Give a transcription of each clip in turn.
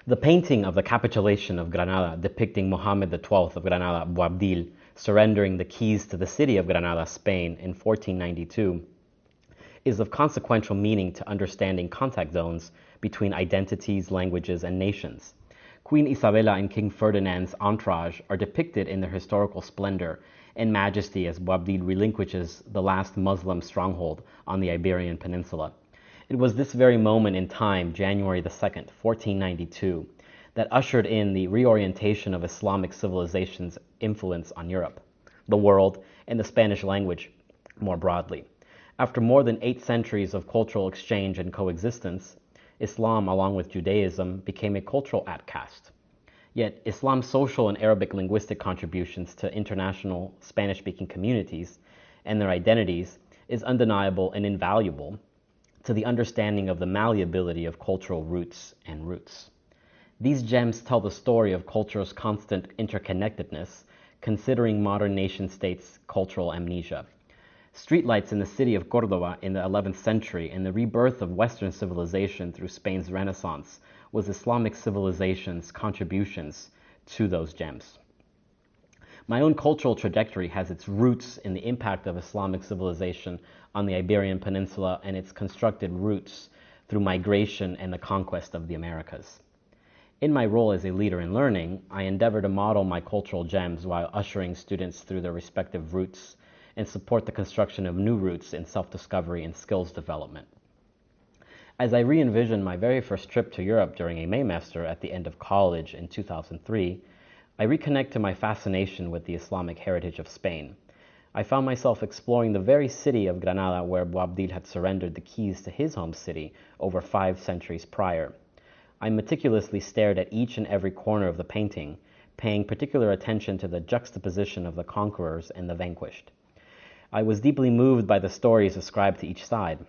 The painting of the Capitulation of Granada, depicting Mohammed XII of Granada, Boabdil, surrendering the keys to the city of Granada, Spain, in 1492, is of consequential meaning to understanding contact zones between identities, languages, and nations. Queen Isabella and King Ferdinand's entourage are depicted in their historical splendor and majesty as Boabdil relinquishes the last Muslim stronghold on the Iberian Peninsula. It was this very moment in time, January the 2nd, 1492, that ushered in the reorientation of Islamic civilization's influence on Europe, the world, and the Spanish language more broadly. After more than 8 centuries of cultural exchange and coexistence, Islam, along with Judaism, became a cultural outcast. Yet, Islam's social and Arabic linguistic contributions to international Spanish-speaking communities and their identities is undeniable and invaluable to the understanding of the malleability of cultural roots and roots. These gems tell the story of culture's constant interconnectedness, considering modern nation-states' cultural amnesia. Streetlights in the city of Córdoba in the 11th century and the rebirth of Western civilization through Spain's Renaissance was Islamic civilization's contributions to those gems. My own cultural trajectory has its roots in the impact of Islamic civilization on the Iberian Peninsula and its constructed roots through migration and the conquest of the Americas. In my role as a leader in learning, I endeavor to model my cultural gems while ushering students through their respective roots and support the construction of new roots in self-discovery and skills development. As I re-envision my very first trip to Europe during a Maymester at the end of college in 2003, I reconnect to my fascination with the Islamic heritage of Spain. I found myself exploring the very city of Granada where Boabdil had surrendered the keys to his home city over 5 centuries prior. I meticulously stared at each and every corner of the painting, paying particular attention to the juxtaposition of the conquerors and the vanquished. I was deeply moved by the stories ascribed to each side,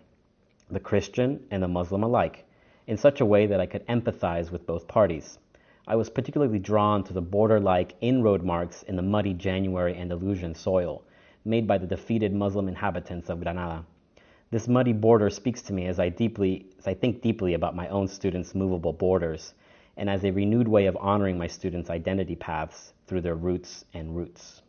the Christian and the Muslim alike, in such a way that I could empathize with both parties. I was particularly drawn to the border-like inroad marks in the muddy January Andalusian soil, made by the defeated Muslim inhabitants of Granada. This muddy border speaks to me as I think deeply about my own students' movable borders, and as a renewed way of honoring my students' identity paths through their roots and roots.